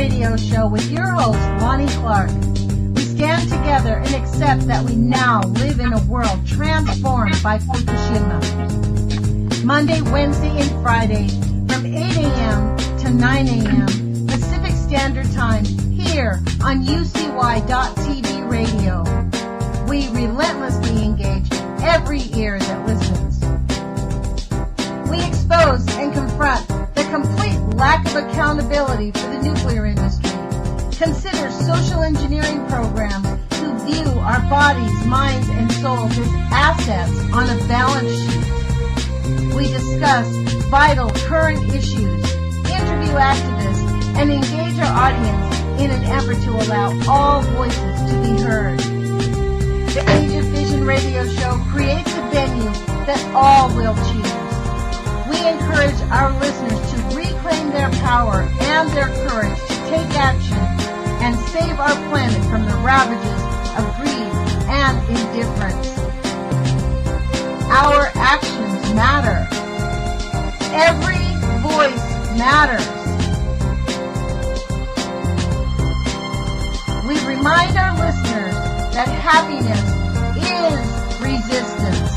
radio show with your host, Lonnie Clark. We stand together and accept that we now live in a world transformed by Fukushima. Monday, Wednesday, and Friday from 8 a.m. to 9 a.m. Pacific Standard Time here on UCY.TV radio. We relentlessly engage every ear that listens. We expose and confront the complete lack of accountability for the nuclear industry. Consider social engineering programs who view our bodies, minds, and souls as assets on a balance sheet. We discuss vital current issues, interview activists, and engage our audience in an effort to allow all voices to be heard. The Age of Fission radio show creates a venue that all will choose. We encourage our listeners to reclaim their power and their courage to take action and save our planet from the ravages of greed and indifference. Our actions matter. Every voice matters. We remind our listeners that happiness is resistance.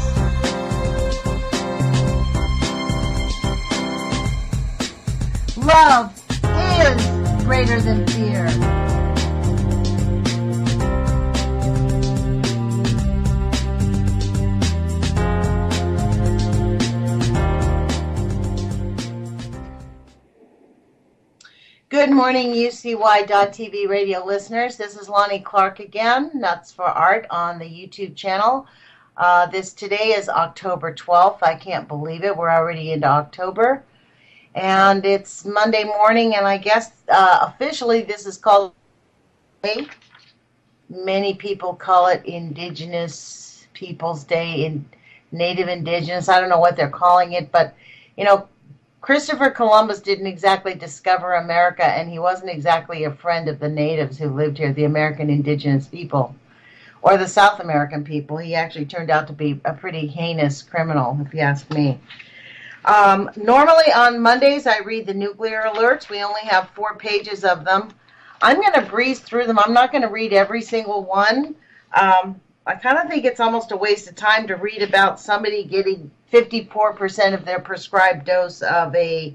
Love is greater than fear. Good morning, UCY.TV radio listeners. This is Lonnie Clark again, Nuts for Art on the YouTube channel. Today is October 12th. I can't believe it. We're already into October. And it's Monday morning, and I guess officially this is called Day. Many people call it Indigenous Peoples Day, Native Indigenous. I don't know what they're calling it, but, you know, Christopher Columbus didn't exactly discover America, and he wasn't exactly a friend of the natives who lived here, the American indigenous people, or the South American people. He actually turned out to be a pretty heinous criminal, if you ask me. Normally on Mondays, I read the nuclear alerts. We only have 4 pages of them. I'm going to breeze through them. I'm not going to read every single one. I kind of think it's almost a waste of time to read about somebody getting 54% of their prescribed dose of a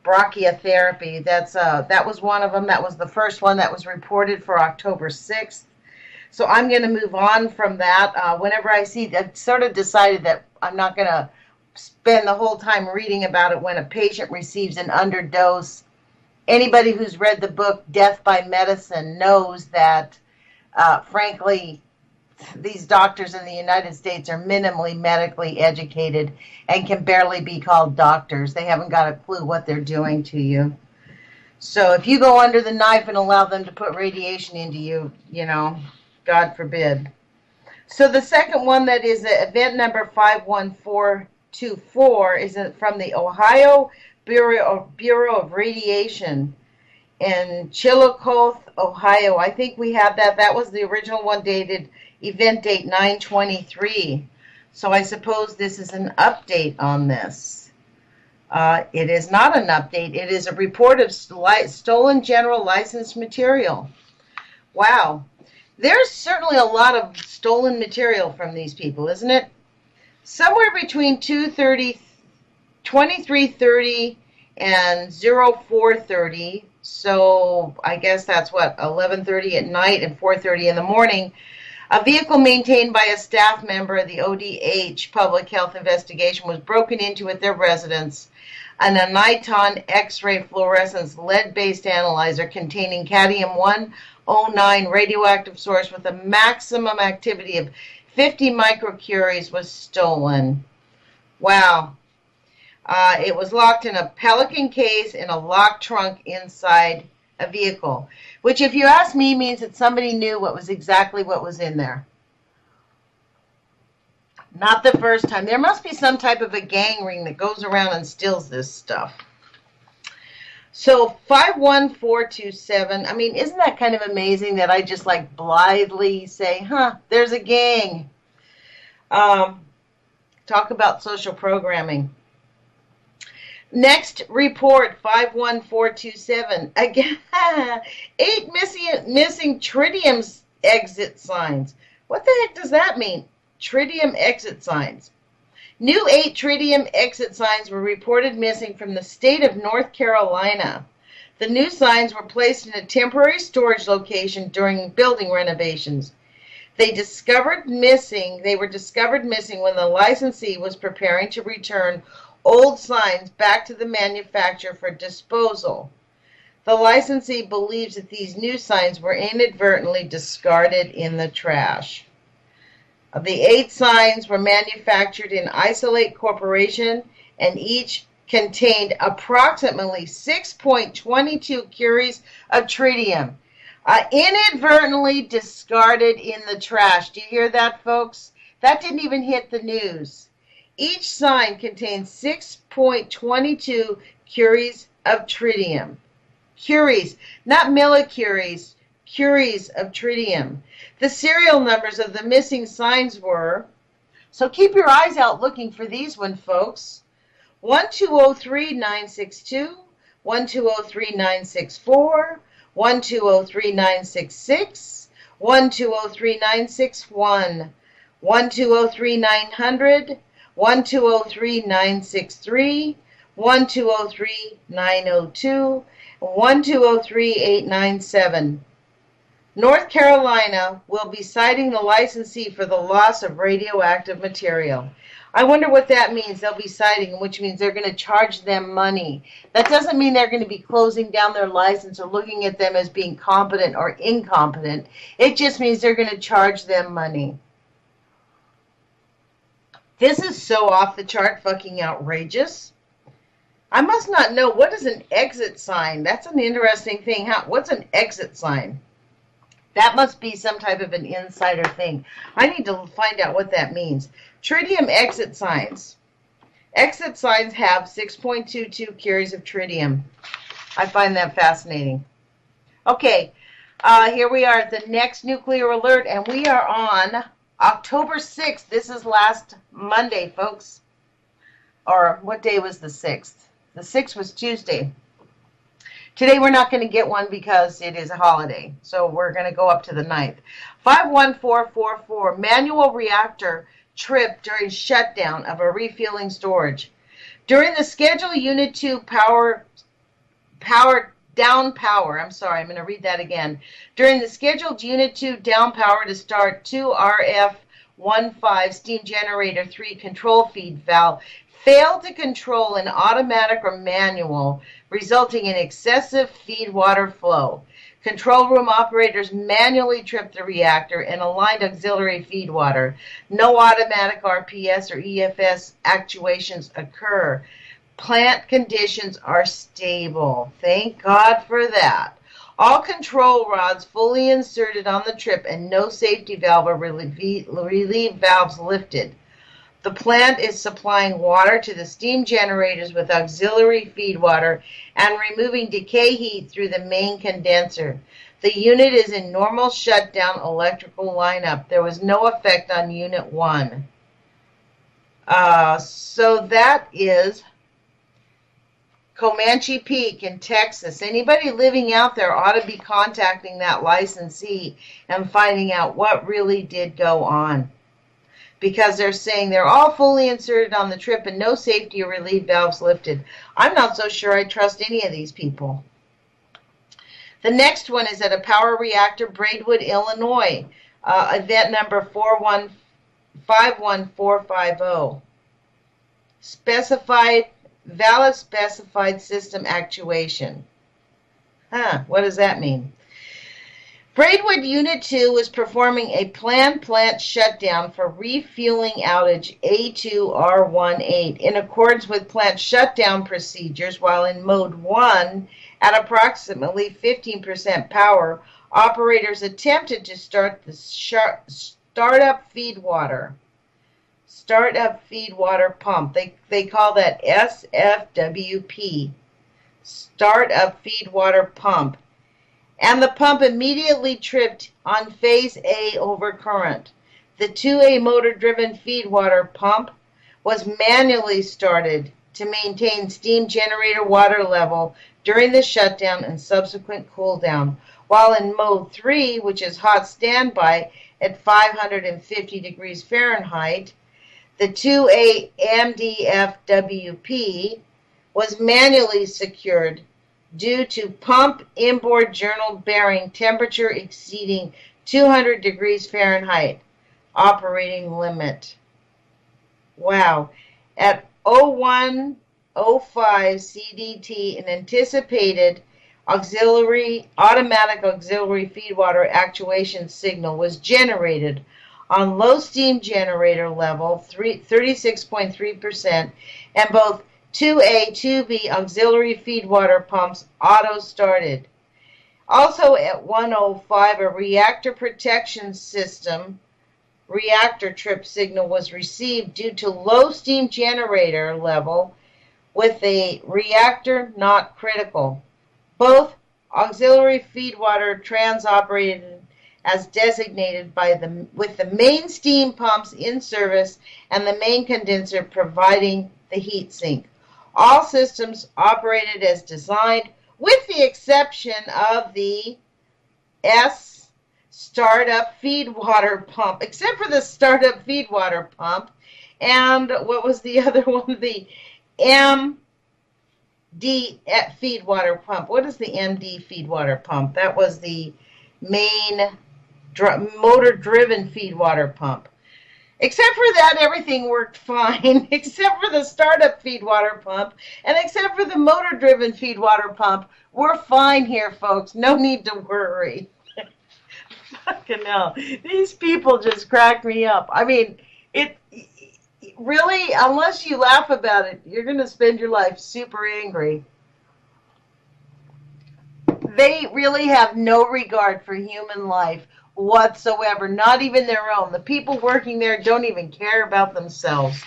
brachytherapy. That was one of them. That was the first one that was reported for October 6th. So I'm going to move on from that. Whenever I see, I've sort of decided that I'm not going to spend the whole time reading about it when a patient receives an underdose. Anybody who's read the book Death by Medicine knows that, frankly, these doctors in the United States are minimally medically educated and can barely be called doctors. They haven't got a clue what they're doing to you. So if you go under the knife and allow them to put radiation into you, you know, God forbid. So the second one, that is event number 51424, is from the Ohio Bureau of Radiation in Chillicothe, Ohio. I think we have that. That was the original one, dated event date 9/23. So I suppose this is an update on this. It is not an update. It is a report of stolen general license material. Wow. There's certainly a lot of stolen material from these people, isn't it? Somewhere between 2330 and 0430. So I guess that's what, 11:30 at night and 4:30 in the morning. A vehicle maintained by a staff member of the ODH Public Health Investigation was broken into at their residence, and a Niton X-ray fluorescence lead-based analyzer containing cadmium-109 radioactive source with a maximum activity of 50 microcuries was stolen. Wow. It was locked in a Pelican case in a locked trunk inside a vehicle, which, if you ask me, means that somebody knew what was in there. Not the first time. There must be some type of a gang ring that goes around and steals this stuff. So 51427, I mean, isn't that kind of amazing that I just like blithely say, there's a gang. Talk about social programming. Next report, 51427. Again, 8 missing tritium exit signs. What the heck does that mean? Tritium exit signs. New 8 tritium exit signs were reported missing from the state of North Carolina. The new signs were placed in a temporary storage location during building renovations. They were discovered missing when the licensee was preparing to return old signs back to the manufacturer for disposal. The licensee believes that these new signs were inadvertently discarded in the trash. The 8 signs were manufactured in Isolate Corporation, and each contained approximately 6.22 curies of tritium. Inadvertently discarded in the trash. Do you hear that, folks? That didn't even hit the news. Each sign contains 6.22 curies of tritium. Curies, not millicuries, curies of tritium. The serial numbers of the missing signs were, so keep your eyes out looking for these ones, folks. 1203962, 1203964, 1203966, 1203961, 1203900, 1203963, 1203902, 1203897. North Carolina will be citing the licensee for the loss of radioactive material. I wonder what that means. They'll be citing, which means they're going to charge them money. That doesn't mean they're going to be closing down their license or looking at them as being competent or incompetent. It just means they're going to charge them money. This is so off the chart fucking outrageous. I must not know. What is an exit sign? That's an interesting thing. What's an exit sign? That must be some type of an insider thing. I need to find out what that means. Tritium exit signs. Exit signs have 6.22 curies of tritium. I find that fascinating. Okay, here we are at the next nuclear alert, and we are on October 6th. This is last Monday, folks. Or what day was the 6th? The 6th was Tuesday. Today we're not going to get one because it is a holiday, so we're going to go up to the 9th. 51444, manual reactor trip during shutdown of a refueling storage. During the scheduled Unit 2 down power, I'm going to read that again. During the scheduled Unit 2 down power to start 2RF15 steam generator 3 control feed valve failed to control an automatic or manual, resulting in excessive feed water flow. Control room operators manually tripped the reactor and aligned auxiliary feed water. No automatic RPS or EFS actuations occur. Plant conditions are stable. Thank God for that. All control rods fully inserted on the trip and no safety valve or relief valves lifted. The plant is supplying water to the steam generators with auxiliary feed water and removing decay heat through the main condenser. The unit is in normal shutdown electrical lineup. There was no effect on Unit 1. So that is Comanche Peak in Texas. Anybody living out there ought to be contacting that licensee and finding out what really did go on. Because they're saying they're all fully inserted on the trip and no safety or relief valves lifted. I'm not so sure I trust any of these people. The next one is at a power reactor, Braidwood, Illinois, event number 51450. Valid specified system actuation. What does that mean? Braidwood Unit 2 was performing a planned plant shutdown for refueling outage A2R18 in accordance with plant shutdown procedures while in mode 1 at approximately 15% power. Operators attempted to start the startup feed water pump. They call that SFWP, startup feed water pump. And the pump immediately tripped on phase A over current. The 2A motor-driven feed water pump was manually started to maintain steam generator water level during the shutdown and subsequent cool down, while in mode 3, which is hot standby at 550 degrees Fahrenheit, the 2A MDFWP was manually secured due to pump inboard journal bearing temperature exceeding 200 degrees Fahrenheit operating limit. Wow. At 01:05 CDT, an anticipated automatic auxiliary feedwater actuation signal was generated on low steam generator level 36.3%, and both 2A, 2B auxiliary feedwater pumps auto-started. Also at 1:05, a reactor protection system reactor trip signal was received due to low steam generator level with a reactor not critical. Both auxiliary feedwater trans-operated as designated with the main steam pumps in service and the main condenser providing the heat sink. All systems operated as designed, with the exception of the startup feedwater pump, except for the startup feedwater pump. And what was the other one? The MD feedwater pump. What is the MD feedwater pump? That was the main motor-driven feedwater pump. Except for that, everything worked fine, except for the startup feedwater pump, and except for the motor-driven feedwater pump. We're fine here, folks. No need to worry. Fucking hell. These people just crack me up. I mean, it really, unless you laugh about it, you're going to spend your life super angry. They really have no regard for human life whatsoever, not even their own. The people working there don't even care about themselves.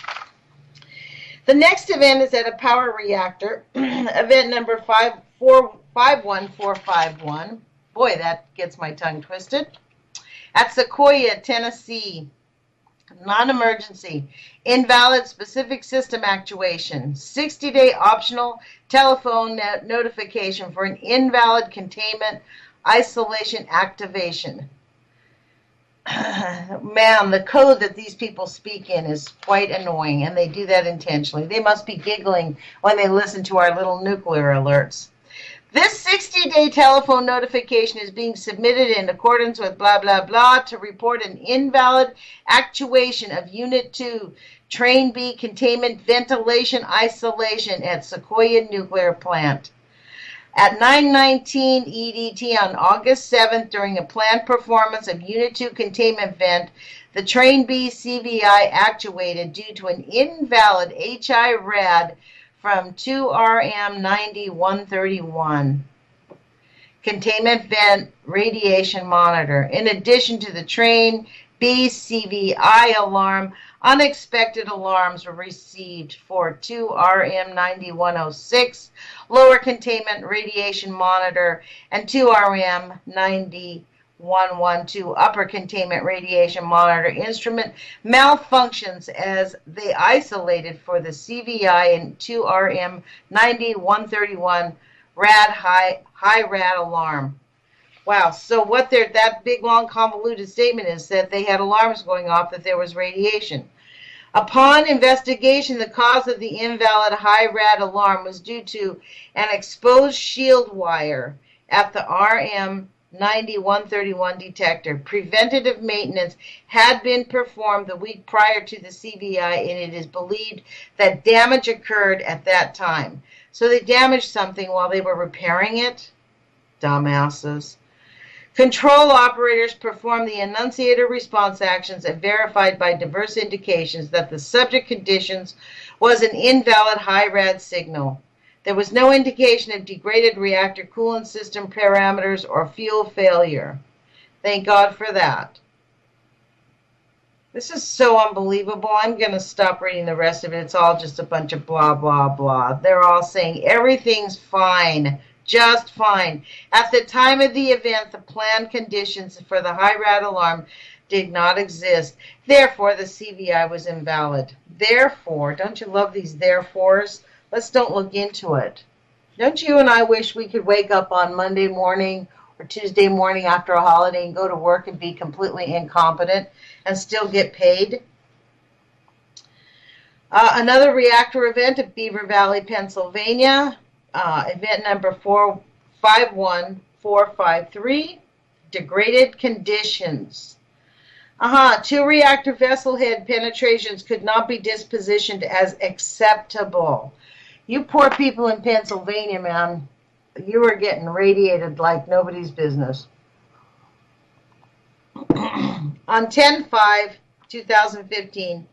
The next event is at a power reactor, event number 51451. Boy, that gets my tongue twisted. At Sequoia, Tennessee, non-emergency, invalid specific system actuation, 60-day optional telephone notification for an invalid containment isolation activation. Man, the code that these people speak in is quite annoying, and they do that intentionally. They must be giggling when they listen to our little nuclear alerts. This 60-day telephone notification is being submitted in accordance with blah, blah, blah to report an invalid actuation of Unit 2, Train B containment ventilation isolation at Sequoia Nuclear Plant. At 9:19 EDT on August 7th, during a planned performance of Unit 2 containment vent, the Train B CVI actuated due to an invalid HI rad from 2RM90-131. Containment vent radiation monitor. In addition to the Train B CVI alarm, unexpected alarms were received for 2RM90-106 lower containment radiation monitor and 2RM90-112 upper containment radiation monitor instrument malfunctions as they isolated for the CVI and 2RM90-131 high rad alarm. Wow, so what that big, long, convoluted statement is that they had alarms going off that there was radiation. Upon investigation, the cause of the invalid high rad alarm was due to an exposed shield wire at the RM90-131 detector. Preventative maintenance had been performed the week prior to the CVI, and it is believed that damage occurred at that time. So they damaged something while they were repairing it? Dumbasses. Control operators performed the enunciator response actions and verified by diverse indications that the subject conditions was an invalid high rad signal. There was no indication of degraded reactor coolant system parameters or fuel failure. Thank God for that. This is so unbelievable. I'm going to stop reading the rest of it. It's all just a bunch of blah, blah, blah. They're all saying everything's fine. Just fine. At the time of the event, the planned conditions for the high rad alarm did not exist. Therefore, the CVI was invalid. Therefore, don't you love these therefores? let's don't look into it. Don't you and I wish we could wake up on Monday morning or Tuesday morning after a holiday and go to work and be completely incompetent and still get paid? Another reactor event at Beaver Valley, Pennsylvania, event number 51453, degraded conditions. 2 reactor vessel head penetrations could not be dispositioned as acceptable. You poor people in Pennsylvania, man, you are getting radiated like nobody's business. On 10/5/2015,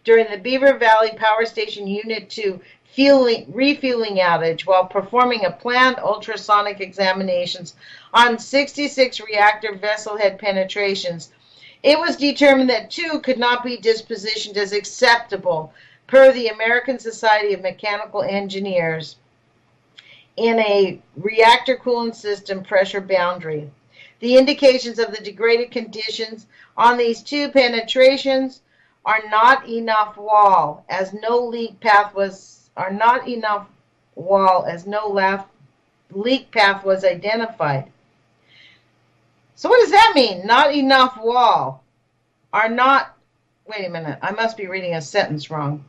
during the Beaver Valley Power Station Unit 2 refueling outage while performing a planned ultrasonic examinations on 66 reactor vessel head penetrations, it was determined that 2 could not be dispositioned as acceptable per the American Society of Mechanical Engineers in a reactor coolant system pressure boundary. The indications of the degraded conditions on these 2 penetrations are not enough wall as no leak path was identified. So what does that mean? Not enough wall are not, wait a minute, I must be reading a sentence wrong.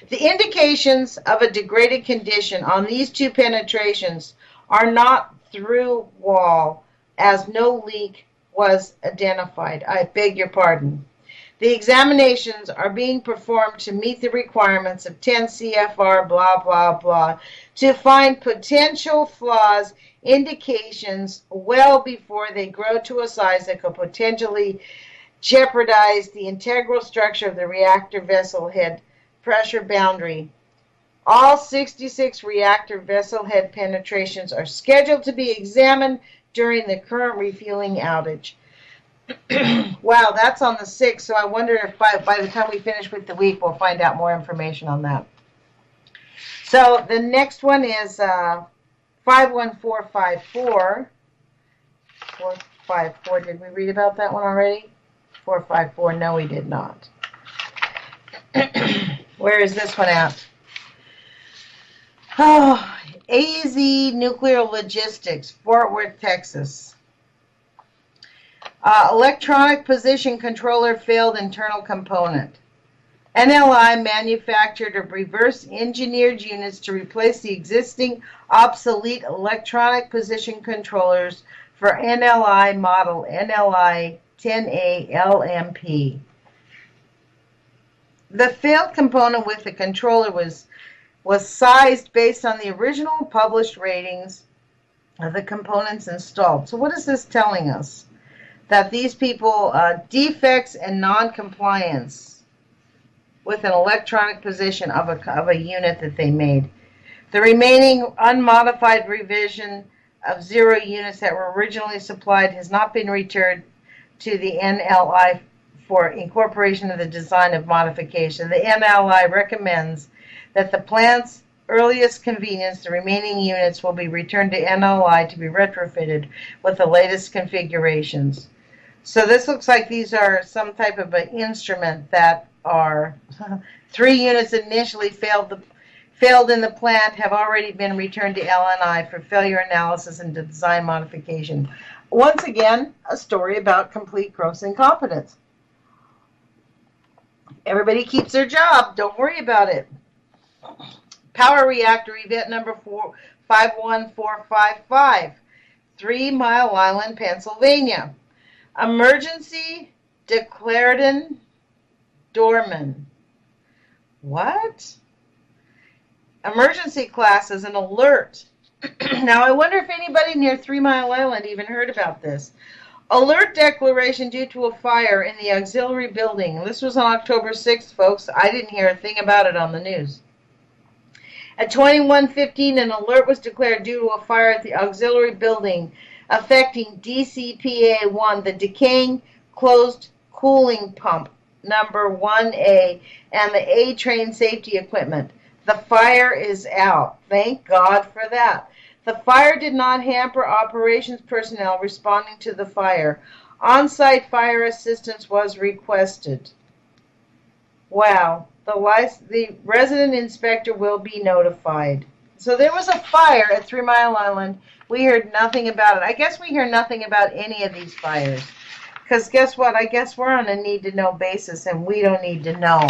The indications of a degraded condition on these 2 penetrations are not through wall as no leak was identified. I beg your pardon. The examinations are being performed to meet the requirements of 10 CFR blah, blah, blah, to find potential flaws, indications well before they grow to a size that could potentially jeopardize the integral structure of the reactor vessel head pressure boundary. All 66 reactor vessel head penetrations are scheduled to be examined during the current refueling outage. Wow, that's on the 6th, so I wonder if by the time we finish with the week, we'll find out more information on that. So the next one is 51454. 454, did we read about that one already? 454, no, we did not. Where is this one at? Oh, AZ Nuclear Logistics, Fort Worth, Texas. Electronic position controller failed internal component. NLI manufactured a reverse engineered units to replace the existing obsolete electronic position controllers for NLI model NLI 10A LMP. The failed component with the controller was sized based on the original published ratings of the components installed. So what is this telling us? That these people, defects and non-compliance with an electronic position of a unit that they made. The remaining unmodified revision of 0 units that were originally supplied has not been returned to the NLI for incorporation of the design of modification. The NLI recommends that the plant's earliest convenience, the remaining units will be returned to NLI to be retrofitted with the latest configurations. So this looks like these are some type of an instrument that are 3 units initially failed in the plant have already been returned to LNI for failure analysis and design modification. Once again, a story about complete gross incompetence. Everybody keeps their job. Don't worry about it. Power reactor event number 51455, 3 Mile Island, Pennsylvania. Emergency declared in Dorman. What? Emergency class is an alert. Now, I wonder if anybody near 3 Mile Island even heard about this. Alert declaration due to a fire in the auxiliary building. This was on October 6th, folks. I didn't hear a thing about it on the news. At 21:15, an alert was declared due to a fire at the auxiliary building affecting DCPA-1, the decaying closed cooling pump, number 1A, and the A-train safety equipment. The fire is out. Thank God for that. The fire did not hamper operations personnel responding to the fire. On-site fire assistance was requested. Wow. The resident inspector will be notified. So there was a fire at 3 Mile Island. We heard nothing about it. I guess we hear nothing about any of these fires. Because guess what? I guess we're on a need-to-know basis, and we don't need to know.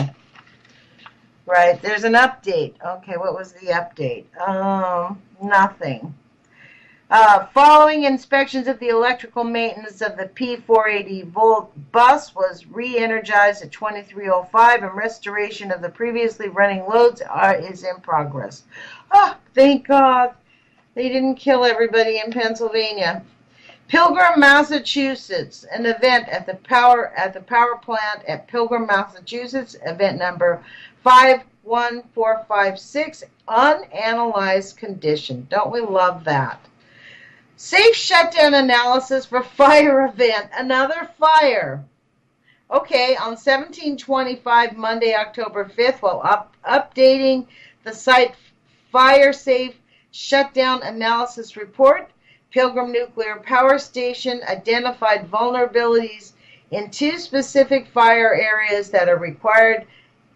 Right? There's an update. Okay, what was the update? Nothing. Following inspections of the electrical maintenance of the P480 volt bus was re-energized at 2305, and restoration of the previously running loads is in progress. Oh, thank God. They didn't kill everybody in Pennsylvania. Pilgrim, Massachusetts, an event at the power plant at Pilgrim, Massachusetts, event number 51456, unanalyzed condition. Don't we love that? Safe shutdown analysis for fire event. Another fire. Okay, on 1725, Monday, October 5th, while updating the site fire safe shutdown analysis report, Pilgrim Nuclear Power Station identified vulnerabilities in 2 specific fire areas that required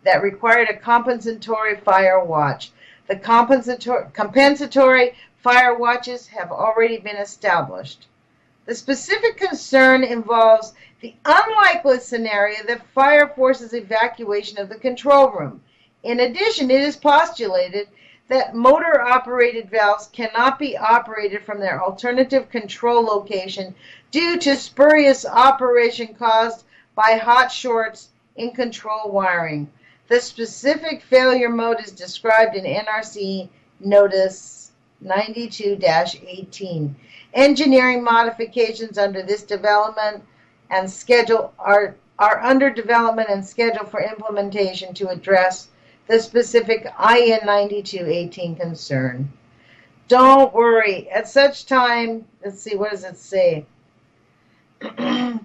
a compensatory fire watch. The compensatory fire watches have already been established. The specific concern involves the unlikely scenario that fire forces evacuation of the control room. In addition, it is postulated that motor-operated valves cannot be operated from their alternative control location due to spurious operation caused by hot shorts in control wiring. The specific failure mode is described in NRC Notice 92-18. Engineering modifications under this development and schedule are under development and scheduled for implementation to address the specific IN 92-18 concern. Don't worry. At such time, let's see, what does it say?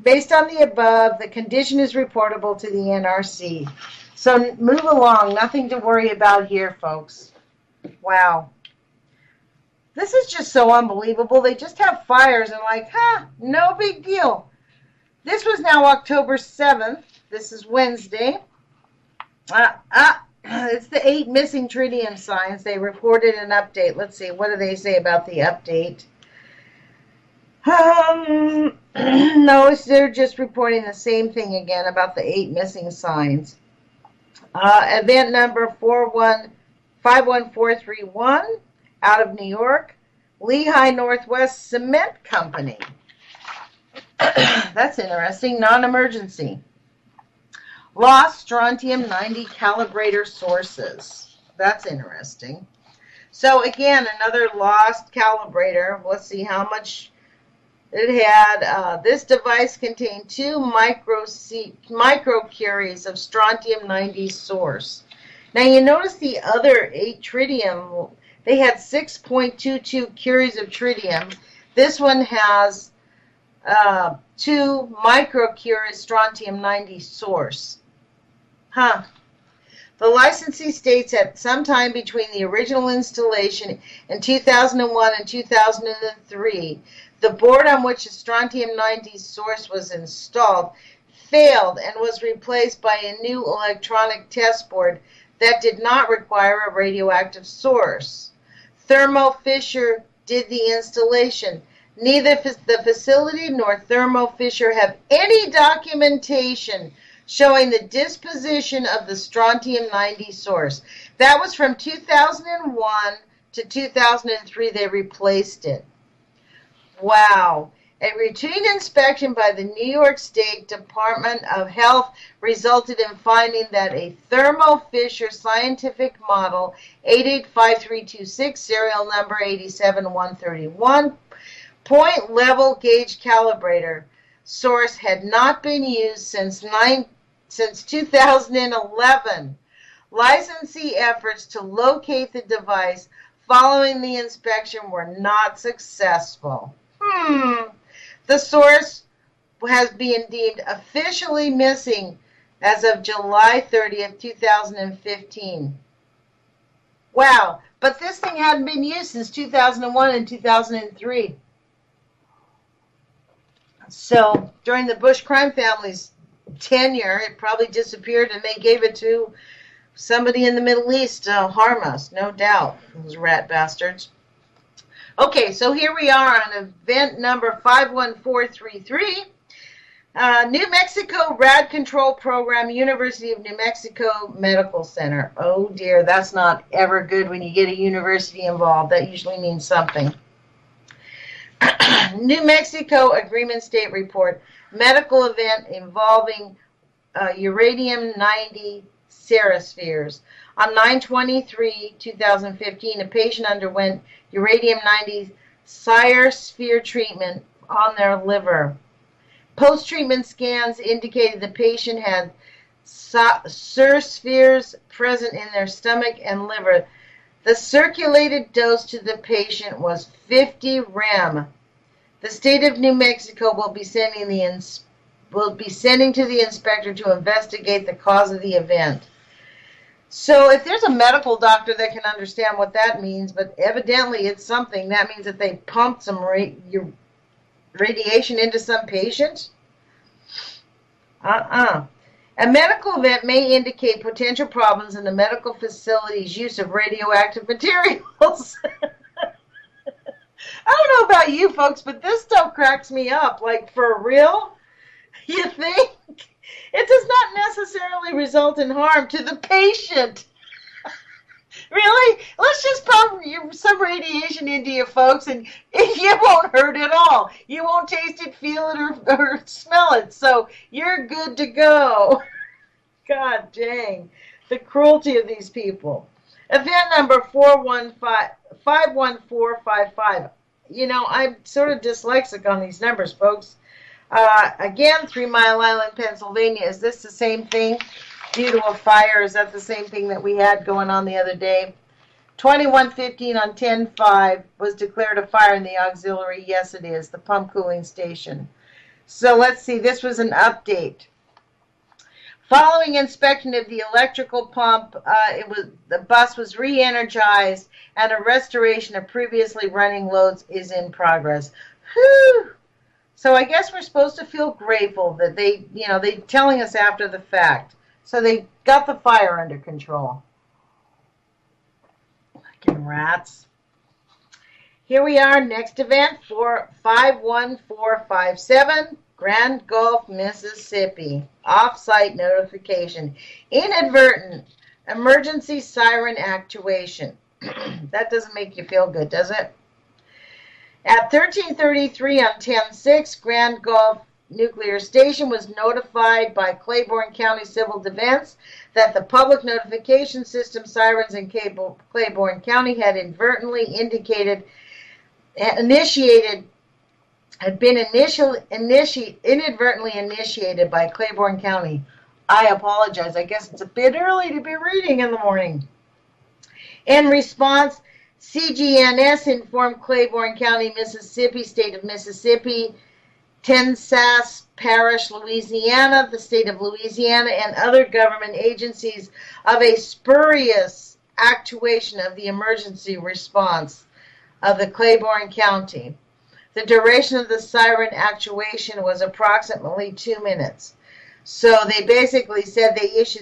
Based on the above, the condition is reportable to the NRC. So move along. Nothing to worry about here, folks. Wow. This is just so unbelievable. They just have fires and like, no big deal. This was now October 7th. This is Wednesday. It's the 8 missing tritium signs. They reported an update. Let's see. What do they say about the update? No, they're just reporting the same thing again about the 8 missing signs. Event number 51431 out of New York. Lehigh Northwest Cement Company. That's interesting. Non-emergency. Lost strontium-90 calibrator sources. That's interesting. So again, another lost calibrator. Let's see how much it had. This device contained 2 microcuries of strontium-90 source. Now you notice the other 8 tritium, they had 6.22 curies of tritium. This one has 2 microcuries strontium-90 source. The licensee states that sometime between the original installation in 2001 and 2003, the board on which the strontium-90 source was installed failed and was replaced by a new electronic test board that did not require a radioactive source. Thermo Fisher did the installation. Neither the facility nor Thermo Fisher have any documentation showing the disposition of the strontium-90 source. That was from 2001 to 2003. They replaced it. Wow. A routine inspection by the New York State Department of Health resulted in finding that a Thermo Fisher scientific model 885326, serial number 87131, point level gauge calibrator source had not been used since 2011. Licensee efforts to locate the device following the inspection were not successful. The source has been deemed officially missing as of July 30th, 2015. Wow, but this thing hadn't been used since 2001 and 2003. So during the Bush crime family's tenure. It probably disappeared and they gave it to somebody in the Middle East to harm us, no doubt, those rat bastards. Okay, so here we are on event number 51433. New Mexico Rad Control Program, University of New Mexico Medical Center. Oh dear, that's not ever good when you get a university involved. That usually means something. New Mexico Agreement State Report, medical event involving uranium-90 serospheres. On 9/23/2015, a patient underwent uranium-90 serosphere treatment on their liver. Post-treatment scans indicated the patient had serospheres present in their stomach and liver. The circulated dose to the patient was 50 rem. The state of New Mexico will be sending to the inspector to investigate the cause of the event. So if there's a medical doctor that can understand what that means, but evidently it's something, that means that they pumped some radiation into some patient? A medical event may indicate potential problems in the medical facility's use of radioactive materials. I don't know about you folks, but this stuff cracks me up. Like, for real? You think? It does not necessarily result in harm to the patient. Really? Let's just pump some radiation into you folks, and you won't hurt at all. You won't taste it, feel it, or smell it. So you're good to go. God dang. The cruelty of these people. Event number 51455. You know, I'm sort of dyslexic on these numbers, folks. Again, 3 Mile Island, Pennsylvania. Is this the same thing due to a fire? Is that the same thing that we had going on the other day? 2115 on 10/5 was declared a fire in the auxiliary. Yes, it is. The pump cooling station. So let's see. This was an update. Following inspection of the electrical pump, the bus was re-energized and a restoration of previously running loads is in progress. Whew! So I guess we're supposed to feel grateful that they're telling us after the fact. So they got the fire under control. Fucking rats. Here we are, next event for 51457, Grand Gulf, Mississippi. Off-site notification. Inadvertent emergency siren actuation. That doesn't make you feel good, does it? At 13:33 on 10/6, Grand Gulf Nuclear Station was notified by Claiborne County Civil Defense that the public notification system sirens in Claiborne County had inadvertently initiated by Claiborne County. I apologize. I guess it's a bit early to be reading in the morning. In response, CGNS informed Claiborne County, Mississippi, State of Mississippi, Tensas Parish, Louisiana, the State of Louisiana, and other government agencies of a spurious actuation of the emergency response of the Claiborne County. The duration of the siren actuation was approximately 2 minutes. So they basically said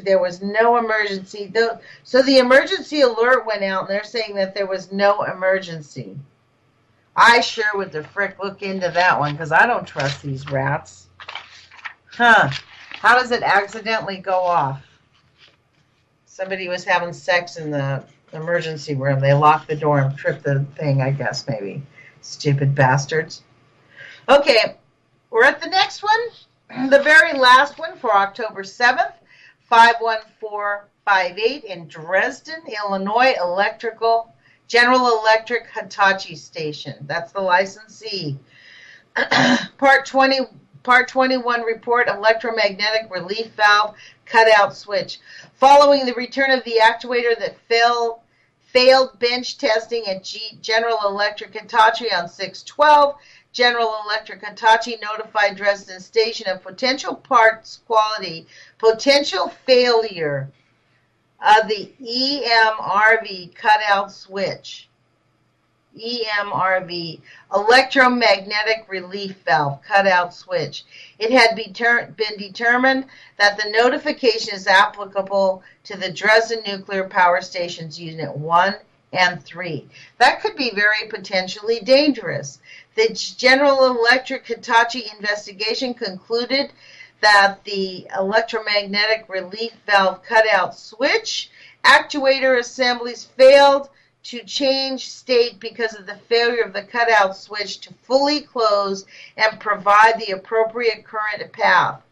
there was no emergency. So the emergency alert went out, and they're saying that there was no emergency. I sure would the frick look into that one, because I don't trust these rats. Huh. How does it accidentally go off? Somebody was having sex in the emergency room. They locked the door and tripped the thing, I guess, maybe. Stupid bastards. Okay, we're at the next one. The very last one for October 7th, 51458 in Dresden, Illinois, General Electric Hitachi Station. That's the licensee. Part 21 report, electromagnetic relief valve cutout switch. Following the return of the actuator that failed bench testing at General Electric Hitachi on 6/12, General Electric Hitachi notified Dresden Station of potential failure of the EMRV cutout switch. EMRV, electromagnetic relief valve, cutout switch. It had been determined that the notification is applicable to the Dresden Nuclear Power Stations Unit 1 and 3. That could be very potentially dangerous. The General Electric Hitachi investigation concluded that the electromagnetic relief valve cutout switch actuator assemblies failed to change state because of the failure of the cutout switch to fully close and provide the appropriate current path.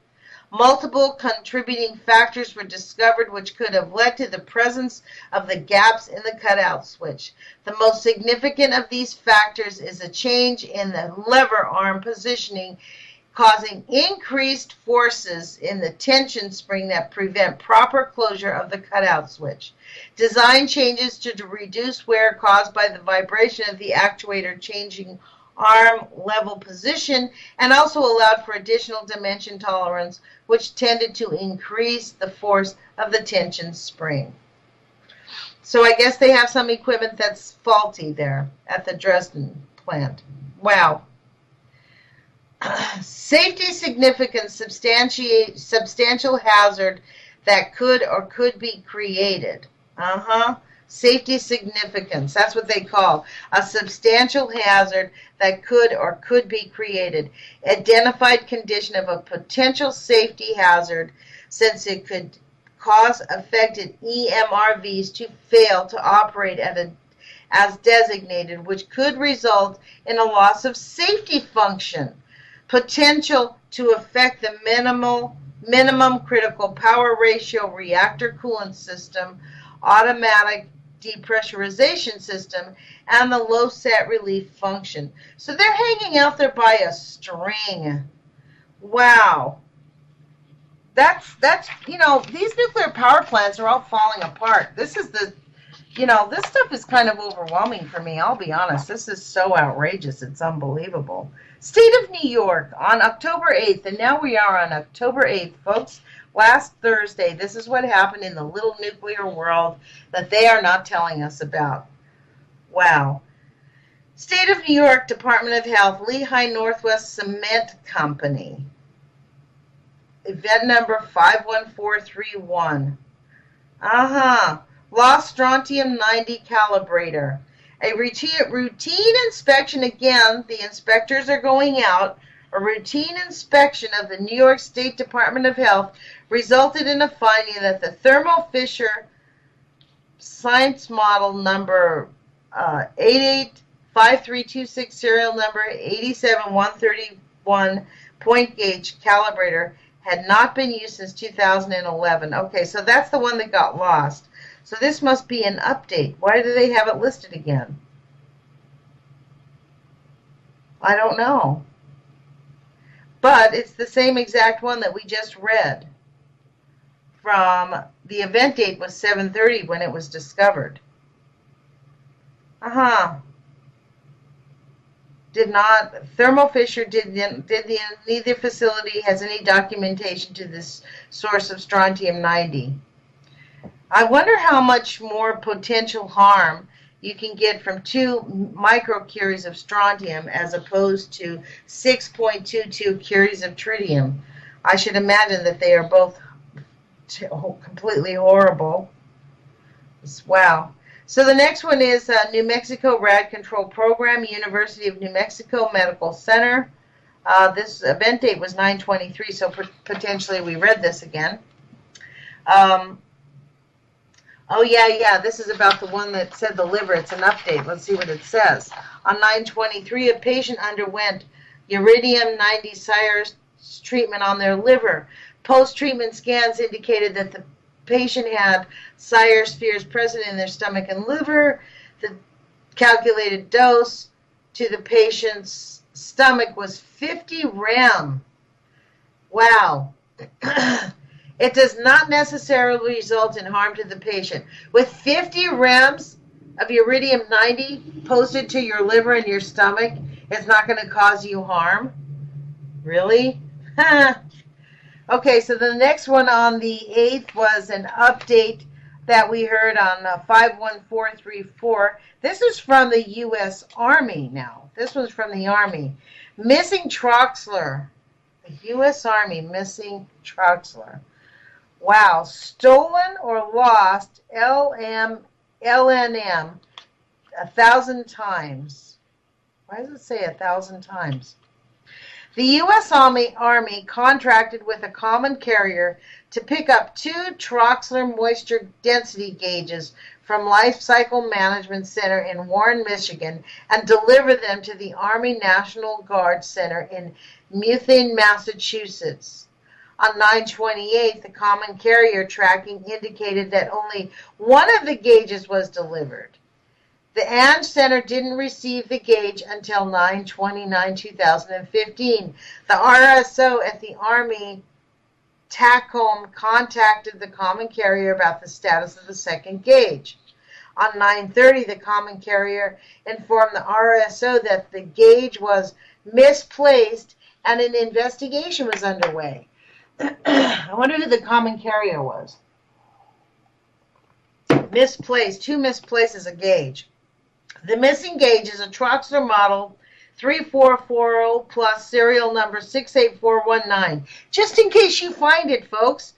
Multiple contributing factors were discovered which could have led to the presence of the gaps in the cutout switch. The most significant of these factors is a change in the lever arm positioning, causing increased forces in the tension spring that prevent proper closure of the cutout switch. Design changes to reduce wear caused by the vibration of the actuator changing arm level position, and also allowed for additional dimension tolerance, which tended to increase the force of the tension spring. So I guess they have some equipment that's faulty there at the Dresden plant. Wow. Safety significance, substantial hazard that could or could be created. Safety significance, that's what they call a substantial hazard that could or could be created. Identified condition of a potential safety hazard, since it could cause affected EMRVs to fail to operate as designated, which could result in a loss of safety function. Potential to affect the minimum critical power ratio reactor coolant system, automatic depressurization system, and the low set relief function. So they're hanging out there by a string. Wow. That's these nuclear power plants are all falling apart. This stuff is kind of overwhelming for me, I'll be honest. This is so outrageous, it's unbelievable. State of New York on October 8th, and now we are on October 8th, folks. Last Thursday, this is what happened in the little nuclear world that they are not telling us about. Wow. State of New York, Department of Health, Lehigh Northwest Cement Company. Event number 51431. Lost strontium-90 calibrator. A routine inspection, again, the inspectors are going out. A routine inspection of the New York State Department of Health resulted in a finding that the Thermo Fisher Science Model number 885326, serial number 87131 point gauge calibrator had not been used since 2011. Okay, so that's the one that got lost. So this must be an update. Why do they have it listed again? I don't know. But it's the same exact one that we just read. From the event date was 7/30 when it was discovered. Thermo Fisher neither facility has any documentation to this source of strontium-90. I wonder how much more potential harm you can get from 2 microcuries of strontium as opposed to 6.22 curies of tritium. I should imagine that they are both completely horrible. Wow. So the next one is New Mexico Rad Control Program, University of New Mexico Medical Center. This event date was 9/23, so potentially we read this again. This is about the one that said the liver. It's an update. Let's see what it says. On 9/23, a patient underwent uridium-90 Cyers treatment on their liver. Post-treatment scans indicated that the patient had Cyers spheres present in their stomach and liver. The calculated dose to the patient's stomach was 50 rem. Wow. It does not necessarily result in harm to the patient. With 50 rems of uridium-90 posted to your liver and your stomach, it's not going to cause you harm? Really? Okay, so the next one on the 8th was an update that we heard on 51434. This is from the U.S. Army now. This was from the Army. Missing Troxler. The U.S. Army missing Troxler. Wow. Stolen or lost LNM 1,000 times. Why does it say 1,000 times? The U.S. Army contracted with a common carrier to pick up 2 Troxler moisture density gauges from Life Cycle Management Center in Warren, Michigan, and deliver them to the Army National Guard Center in Methuen, Massachusetts. On 9/28, the common carrier tracking indicated that only one of the gauges was delivered. The ANG Center didn't receive the gauge until 9/29/2015. The RSO at the Army TACOM contacted the common carrier about the status of the second gauge. On 9/30, the common carrier informed the RSO that the gauge was misplaced and an investigation was underway. I wonder who the common carrier was. Misplaced. Who misplaces a gauge? The missing gauge is a Troxler model 3440 plus serial number 68419. Just in case you find it, folks,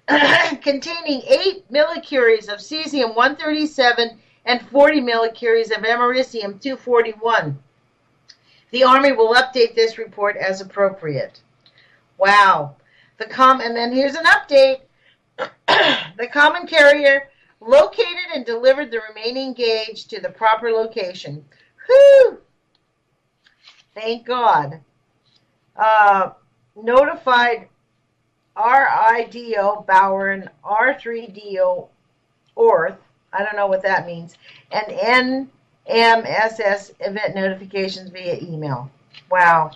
containing 8 millicuries of cesium-137 and 40 millicuries of americium-241. The Army will update this report as appropriate. Wow. And then here's an update. The common carrier located and delivered the remaining gauge to the proper location. Whew! Thank God. Notified RIDO Bauer and R3DO Orth, I don't know what that means, and NMSS event notifications via email. Wow.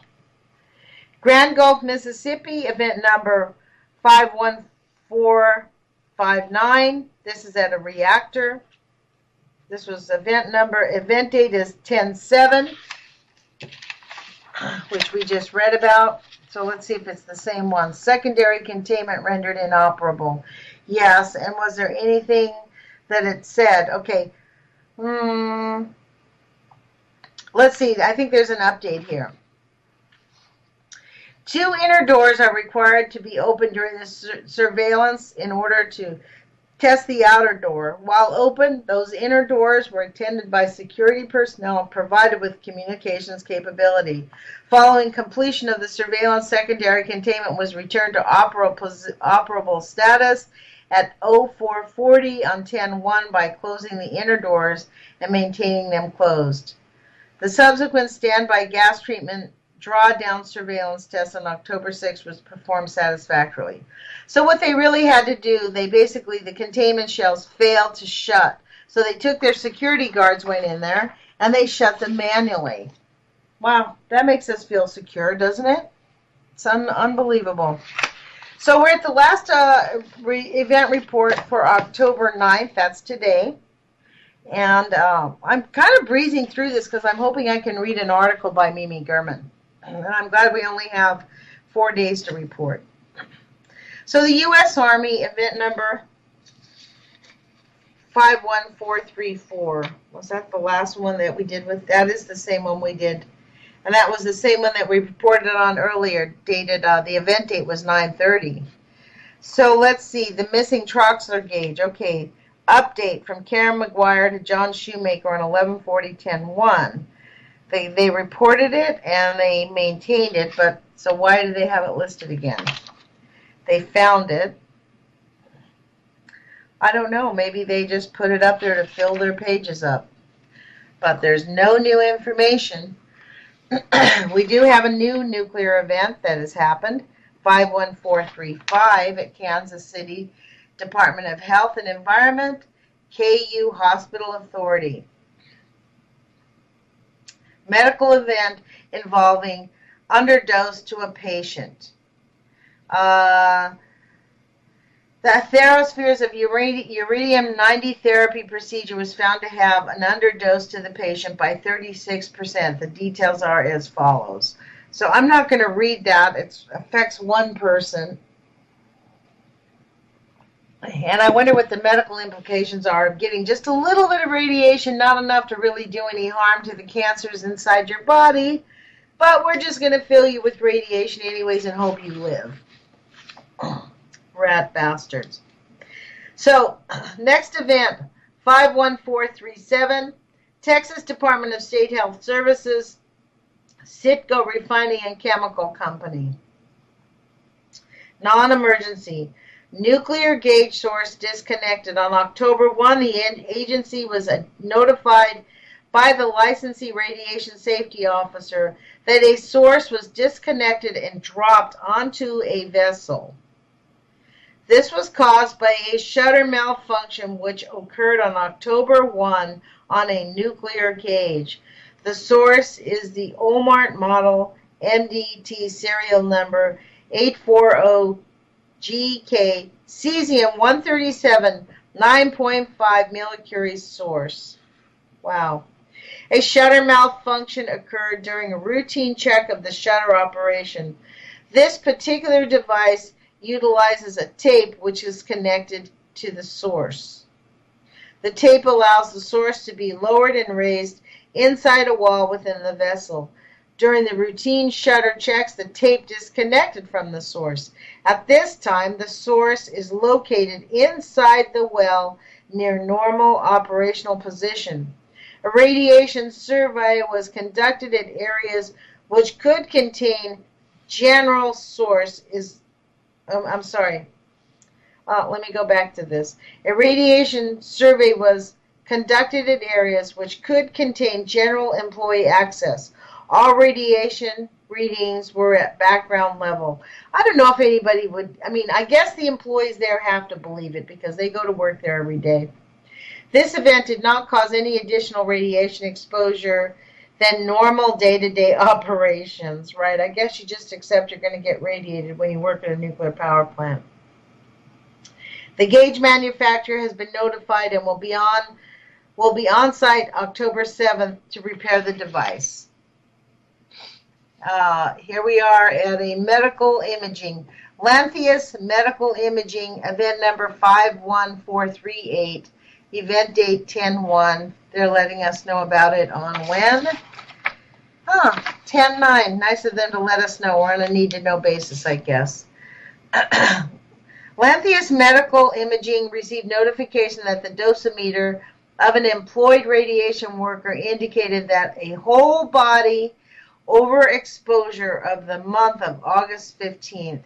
Grand Gulf, Mississippi, event number 51459. This is at a reactor. This was event date is 10/7, which we just read about. So let's see if it's the same one. Secondary containment rendered inoperable. Yes, and was there anything that it said? Okay. Let's see. I think there's an update here. 2 inner doors are required to be opened during the surveillance in order to test the outer door. While open, those inner doors were attended by security personnel provided with communications capability. Following completion of the surveillance, secondary containment was returned to operable status at 0440 on 10/1 by closing the inner doors and maintaining them closed. The subsequent standby gas treatment drawdown surveillance test on October 6th was performed satisfactorily. So what they really had to do, the containment shells failed to shut. So they took their security guards, went in there, and they shut them manually. Wow, that makes us feel secure, doesn't it? It's unbelievable. So we're at the last event report for October 9th. That's today. And I'm kind of breezing through this because I'm hoping I can read an article by Mimi Gurman. And I'm glad we only have 4 days to report. So the U.S. Army, event number 51434. Was that the last one that we did with? That is the same one we did. And that was the same one that we reported on earlier, dated, the event date was 9/30. So let's see, the missing Troxler gauge. Okay, update from Karen McGuire to John Shoemaker on 11/40/10/1. They reported it and they maintained it, but so why do they have it listed again? They found it. I don't know. Maybe they just put it up there to fill their pages up. But there's no new information. We do have a new nuclear event that has happened. 51435 at Kansas City Department of Health and Environment, KU Hospital Authority. Medical event involving underdose to a patient. The Therospheres of Uridium-90 therapy procedure was found to have an underdose to the patient by 36%. The details are as follows. So I'm not going to read that. It affects one person. And I wonder what the medical implications are of getting just a little bit of radiation, not enough to really do any harm to the cancers inside your body, but we're just going to fill you with radiation anyways and hope you live. Rat bastards. So, next event, 51437, Texas Department of State Health Services, Citgo Refining and Chemical Company. Non-emergency. Nuclear gauge source disconnected. On October 1, the agency was notified by the licensee radiation safety officer that a source was disconnected and dropped onto a vessel. This was caused by a shutter malfunction which occurred on October 1 on a nuclear gauge. The source is the Olmart model MDT serial number 840GK cesium-137 9.5 millicurie source. Wow. A shutter malfunction occurred during a routine check of the shutter operation. This particular device utilizes a tape which is connected to the source. The tape allows the source to be lowered and raised inside a wall within the vessel. During the routine shutter checks, the tape disconnected from the source. At this time, the source is located inside the well near normal operational position. A radiation survey was conducted at areas which could contain general source is let me go back to this. A radiation survey was conducted at areas which could contain general employee access. All radiation readings were at background level. I don't know if anybody would, I guess the employees there have to believe it because they go to work there every day. This event did not cause any additional radiation exposure than normal day-to-day operations, right? I guess you just accept you're going to get radiated when you work at a nuclear power plant. The gauge manufacturer has been notified and will be on site October 7th to repair the device. Here we are at a medical imaging. Lantheus Medical Imaging, event number 51438, event date 10/1. They're letting us know about it on when? 10/9. Nice of them to let us know. We're on a need-to-know basis, I guess. Lantheus Medical Imaging received notification that the dosimeter of an employed radiation worker indicated that a whole body overexposure of the month of August 15th.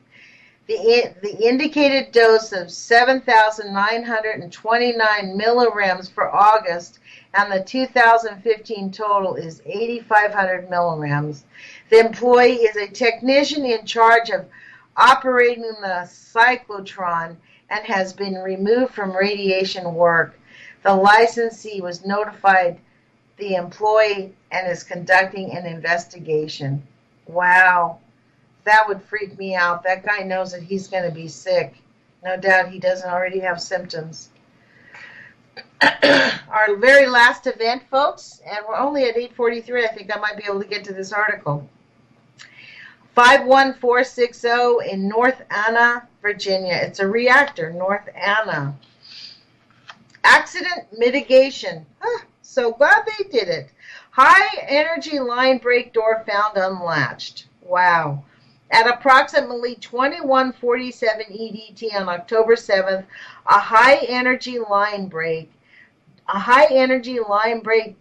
The indicated dose of 7,929 milligrams for August and the 2015 total is 8,500 milligrams. The employee is a technician in charge of operating the cyclotron and has been removed from radiation work. The licensee was notified the employee and is conducting an investigation. Wow. That would freak me out. That guy knows that he's going to be sick. No doubt he doesn't already have symptoms. Our very last event, folks, and we're only at 8:43. I think I might be able to get to this article. 51460 in North Anna, Virginia. It's a reactor, North Anna. Accident mitigation. So glad they did it. High energy line break door found unlatched. Wow. At approximately 21:47 EDT on October 7th, a high energy line break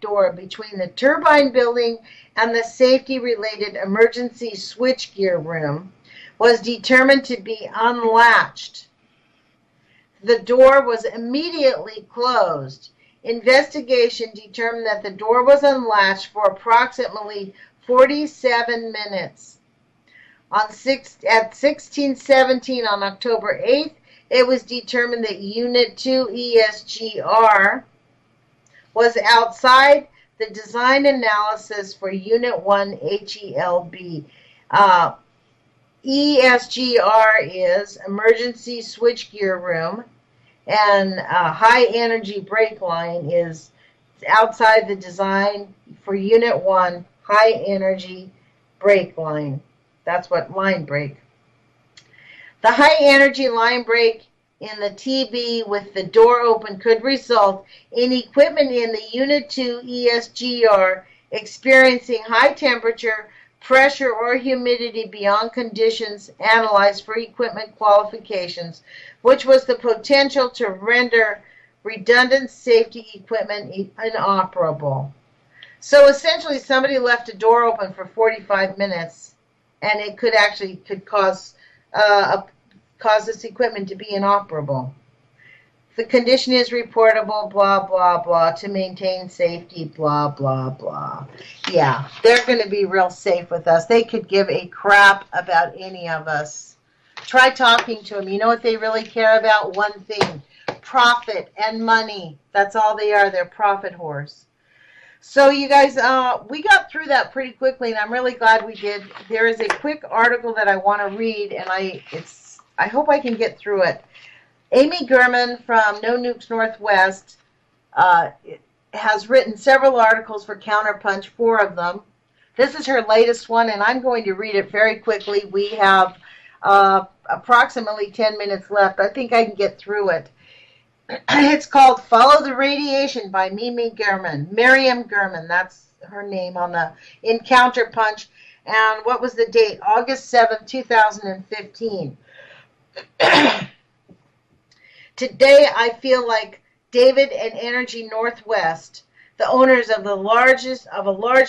door between the turbine building and the safety-related emergency switchgear room was determined to be unlatched. The door was immediately closed. Investigation determined that the door was unlatched for approximately 47 minutes. At 16:17 on October 8th, it was determined that Unit 2 ESGR was outside the design analysis for Unit 1 HELB. ESGR is Emergency Switchgear Room, and High Energy Brake Line is outside the design for Unit 1 High Energy Brake Line. That's what line break. The high energy line break in the TB with the door open could result in equipment in the Unit 2 ESGR experiencing high temperature, pressure, or humidity beyond conditions analyzed for equipment qualifications, which was the potential to render redundant safety equipment inoperable. So essentially somebody left a door open for 45 minutes and it could cause this equipment to be inoperable. The condition is reportable, blah, blah, blah, to maintain safety, blah, blah, blah. Yeah, they're going to be real safe with us. They could give a crap about any of us. Try talking to them. You know what they really care about? One thing, profit and money. That's all they are. They're profit whores. So you guys, we got through that pretty quickly, and I'm really glad we did. There is a quick article that I want to read, and I hope I can get through it. Amy Gurman from No Nukes Northwest has written several articles for Counterpunch, 4 of them. This is her latest one, and I'm going to read it very quickly. We have approximately 10 minutes left. I think I can get through it. It's called Follow the Radiation by Miriam Gurman. That's her name in Counterpunch. And what was the date? August 7th, 2015. Today, I feel like David and Energy Northwest, the owners of a large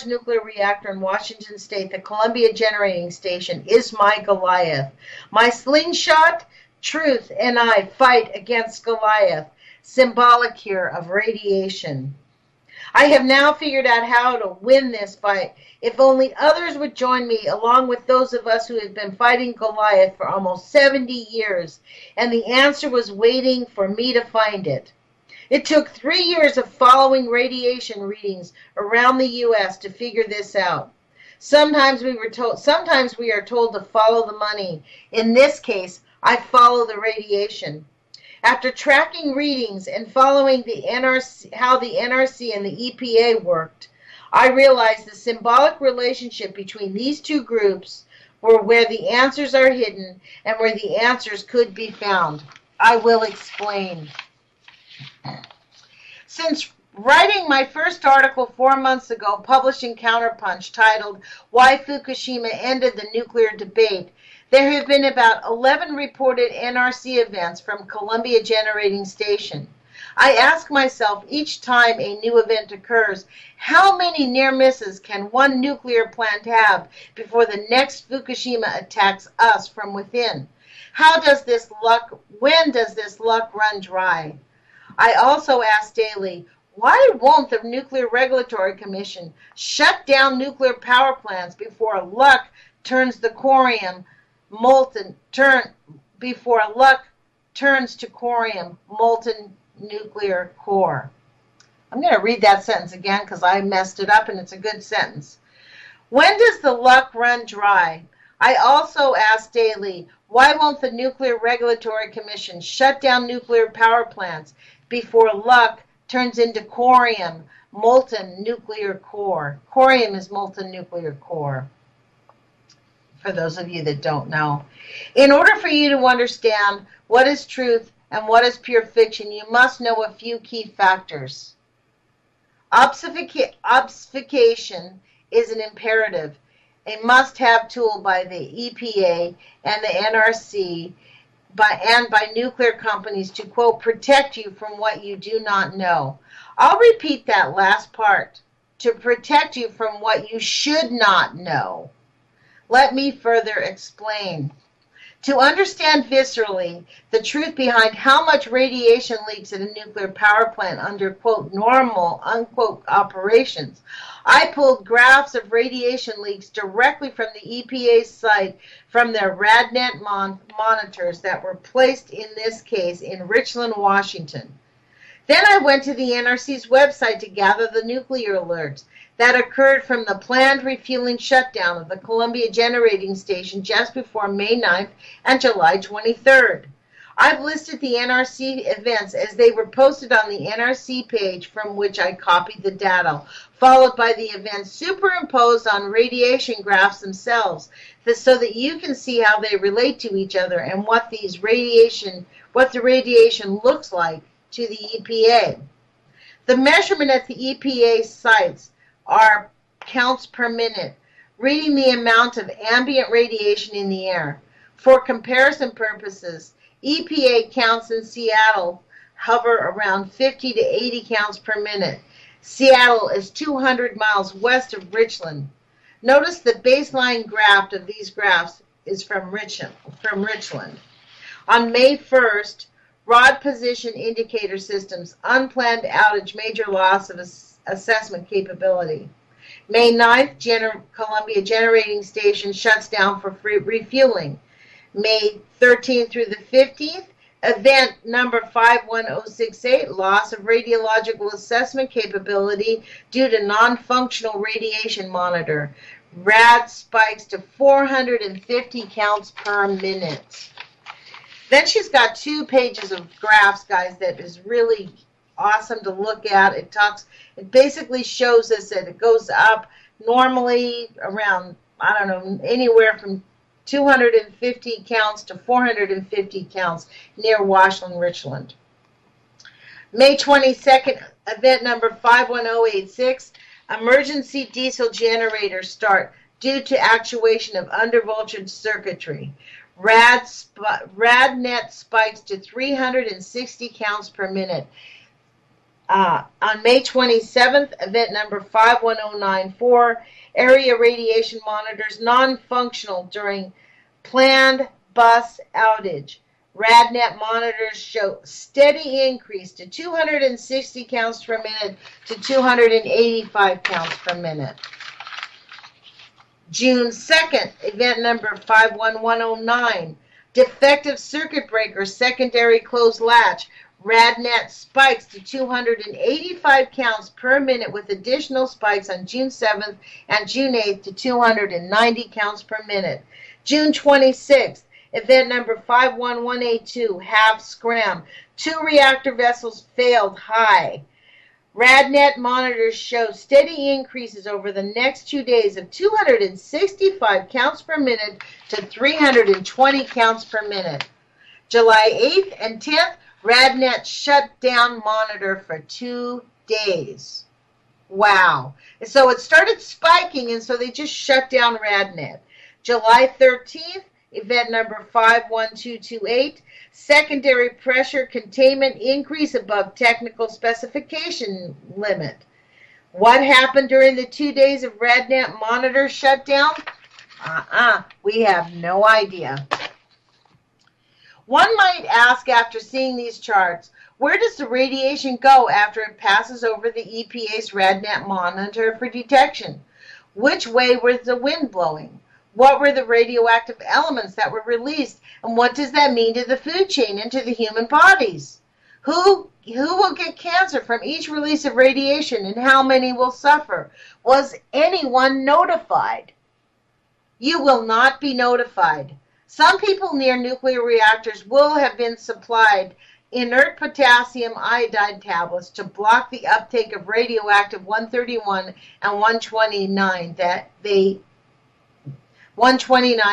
nuclear reactor in Washington State, the Columbia Generating Station, is my Goliath. My slingshot, truth, and I fight against Goliath, symbolic here of radiation. I have now figured out how to win this fight. If only others would join me, along with those of us who have been fighting Goliath for almost 70 years, and the answer was waiting for me to find it. It took 3 years of following radiation readings around the U.S. to figure this out. Sometimes we are told to follow the money. In this case, I follow the radiation. After tracking readings and following how the NRC and the EPA worked, I realized the symbolic relationship between these two groups were where the answers are hidden and where the answers could be found. I will explain. Since writing my first article 4 months ago, published in Counterpunch, titled Why Fukushima Ended the Nuclear Debate, there have been about 11 reported NRC events from Columbia Generating Station. I ask myself each time a new event occurs, how many near misses can one nuclear plant have before the next Fukushima attacks us from within? When does this luck run dry? I also ask daily, why won't the Nuclear Regulatory Commission shut down nuclear power plants before luck turns to corium molten nuclear core? I'm going to read that sentence again because I messed it up and it's a good sentence. When does the luck run dry? I also ask daily, why won't the Nuclear Regulatory Commission shut down nuclear power plants before luck turns into corium, molten nuclear core? Corium is molten nuclear core, for those of you that don't know. In order for you to understand what is truth and what is pure fiction, you must know a few key factors. Obfuscation is an imperative, a must-have tool by the EPA and the NRC and by nuclear companies to, quote, protect you from what you do not know. I'll repeat that last part. To protect you from what you should not know. Let me further explain. To understand viscerally the truth behind how much radiation leaks at a nuclear power plant under, quote, normal, unquote, operations, I pulled graphs of radiation leaks directly from the EPA's site from their RadNet monitors that were placed, in this case, in Richland, Washington. Then I went to the NRC's website to gather the nuclear alerts that occurred from the planned refueling shutdown of the Columbia Generating Station just before May 9th and July 23rd. I've listed the NRC events as they were posted on the NRC page from which I copied the data, followed by the events superimposed on radiation graphs themselves. so that you can see how they relate to each other and what the radiation looks like to the EPA. The measurement at the EPA sites are counts per minute, reading the amount of ambient radiation in the air. For comparison purposes, EPA counts in Seattle hover around 50 to 80 counts per minute. Seattle is 200 miles west of Richland. Notice the baseline graph of these graphs is from Richland. On May 1st, Rod Position Indicator Systems, unplanned outage, major loss of assessment capability. May 9th, Columbia Generating Station shuts down for refueling. May 13th through the 15th, event number 51068, loss of radiological assessment capability due to non-functional radiation monitor. Rad spikes to 450 counts per minute. Then she's got 2 pages of graphs, guys, that is really awesome to look at. It basically shows us that it goes up normally around, I don't know, anywhere from 250 counts to 450 counts near Washington, Richland. May 22nd, event number 51086, emergency diesel generator start due to actuation of undervoltage circuitry. RadNet spikes to 360 counts per minute. On May 27th, event number 51094, area radiation monitors non-functional during planned bus outage. RadNet monitors show steady increase to 260 counts per minute to 285 counts per minute. June 2nd, event number 51109, defective circuit breaker secondary closed latch. RadNet spikes to 285 counts per minute with additional spikes on June 7th and June 8th to 290 counts per minute. June 26th, event number 51182, half scram. 2 reactor vessels failed high. RadNet monitors show steady increases over the next 2 days of 265 counts per minute to 320 counts per minute. July 8th and 10th, RadNet shut down monitor for 2 days. Wow. So it started spiking, and so they just shut down RadNet. July 13th, event number 51228, secondary pressure containment increase above technical specification limit. What happened during the 2 days of RadNet monitor shutdown? We have no idea. One might ask, after seeing these charts, where does the radiation go after it passes over the EPA's RadNet monitor for detection? Which way was the wind blowing? What were the radioactive elements that were released? And what does that mean to the food chain and to the human bodies? Who will get cancer from each release of radiation, and how many will suffer? Was anyone notified? You will not be notified. Some people near nuclear reactors will have been supplied inert potassium iodide tablets to block the uptake of radioactive 131 and 129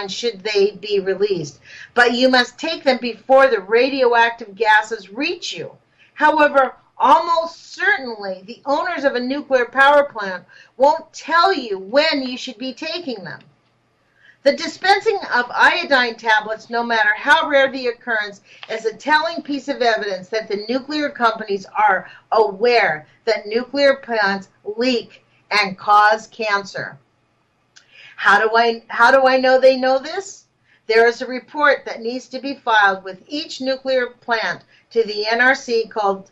should they be released. But you must take them before the radioactive gases reach you. However, almost certainly the owners of a nuclear power plant won't tell you when you should be taking them. The dispensing of iodine tablets, no matter how rare the occurrence, is a telling piece of evidence that the nuclear companies are aware that nuclear plants leak and cause cancer. How do I know they know this? There is a report that needs to be filed with each nuclear plant to the NRC called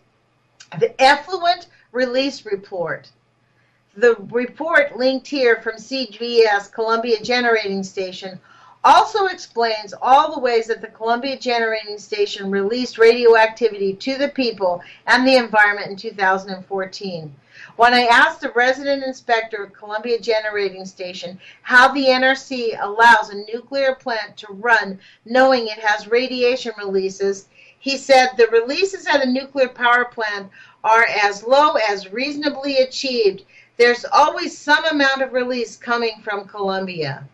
the Effluent Release Report. The report linked here from CGS, Columbia Generating Station, also explains all the ways that the Columbia Generating Station released radioactivity to the people and the environment in 2014. When I asked the resident inspector of Columbia Generating Station how the NRC allows a nuclear plant to run knowing it has radiation releases, he said the releases at a nuclear power plant are as low as reasonably achieved. There's always some amount of release coming from Columbia.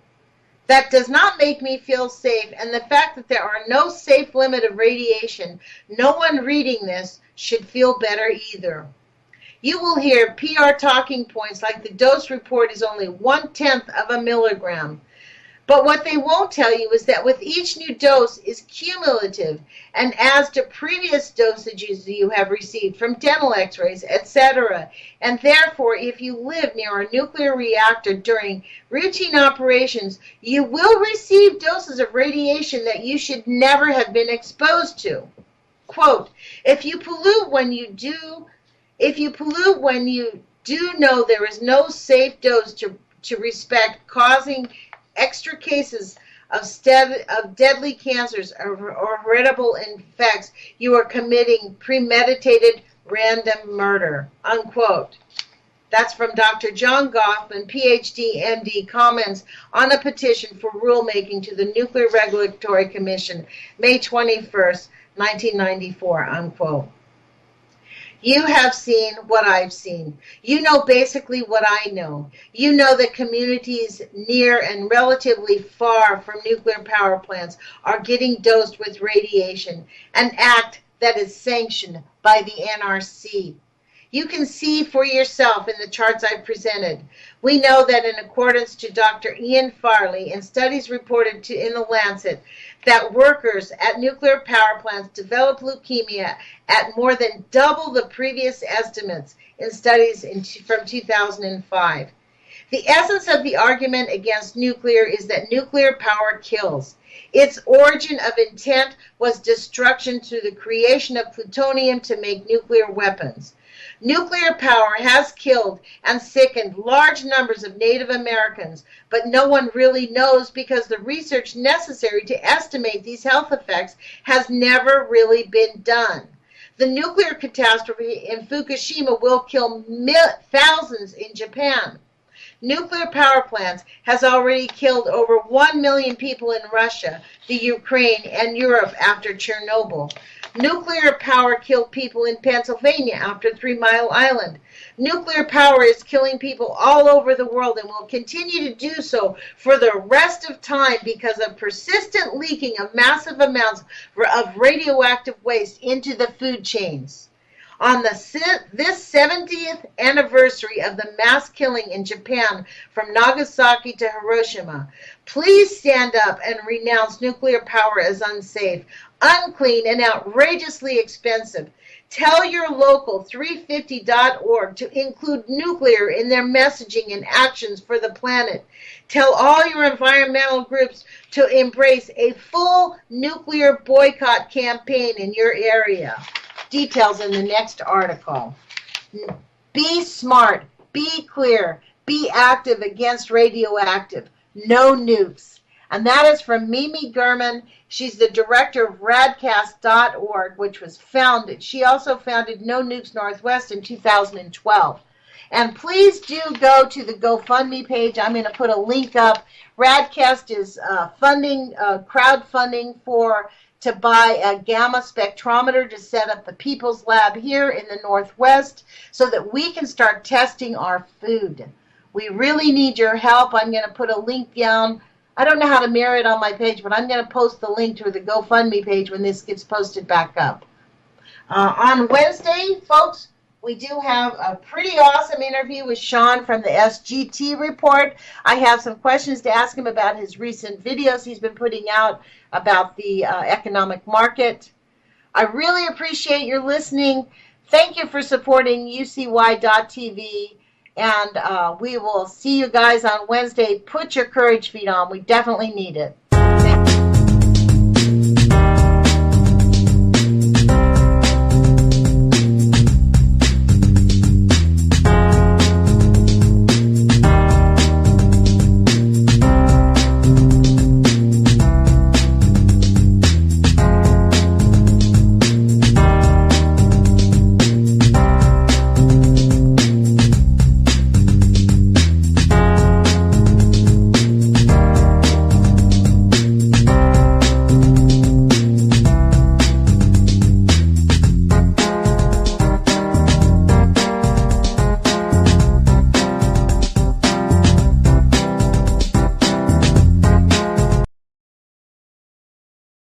That does not make me feel safe, and the fact that there are no safe limit of radiation, no one reading this should feel better either. You will hear PR talking points like the dose report is only 1/10 of a milligram. But what they won't tell you is that with each new dose is cumulative and adds to previous dosages you have received from dental x-rays, etc. And therefore, if you live near a nuclear reactor during routine operations, you will receive doses of radiation that you should never have been exposed to. Quote, if you pollute when you do know there is no safe dose to respect, causing extra cases of deadly cancers or heritable infects, you are committing premeditated random murder, unquote. That's from Dr. John Goffman, PhD, MD, comments on a petition for rulemaking to the Nuclear Regulatory Commission, May 21st, 1994, unquote. You have seen what I've seen. You know basically what I know. You know that communities near and relatively far from nuclear power plants are getting dosed with radiation, an act that is sanctioned by the NRC. You can see for yourself in the charts I've presented. We know that in accordance to Dr. Ian Farley and studies reported in the Lancet, that workers at nuclear power plants develop leukemia at more than double the previous estimates in studies from 2005. The essence of the argument against nuclear is that nuclear power kills. Its origin of intent was destruction through the creation of plutonium to make nuclear weapons. Nuclear power has killed and sickened large numbers of Native Americans, but no one really knows because the research necessary to estimate these health effects has never really been done. The nuclear catastrophe in Fukushima will kill thousands in Japan. Nuclear power plants has already killed over 1 million people in Russia, the Ukraine, and Europe after Chernobyl. Nuclear power killed people in Pennsylvania after 3 Mile Island. Nuclear power is killing people all over the world and will continue to do so for the rest of time because of persistent leaking of massive amounts of radioactive waste into the food chains. On this 70th anniversary of the mass killing in Japan from Nagasaki to Hiroshima, please stand up and renounce nuclear power as unsafe, unclean, and outrageously expensive. Tell your local 350.org to include nuclear in their messaging and actions for the planet. Tell all your environmental groups to embrace a full nuclear boycott campaign in your area. Details in the next article. Be smart, be clear, be active against radioactive. No nukes. And that is from Mimi Gurman. She's the director of radcast.org, which was founded. She also founded No Nukes Northwest in 2012. And please do go to the GoFundMe page. I'm going to put a link up. Radcast is crowdfunding to buy a gamma spectrometer to set up the People's Lab here in the Northwest so that we can start testing our food. We really need your help. I'm going to put a link down. I don't know how to mirror it on my page, but I'm going to post the link to the GoFundMe page when this gets posted back up. On Wednesday, folks, we do have a pretty awesome interview with Sean from the SGT report. I have some questions to ask him about his recent videos he's been putting out about the economic market. I really appreciate your listening. Thank you for supporting UCY.tv. And we will see you guys on Wednesday. Put your courage feet on. We definitely need it.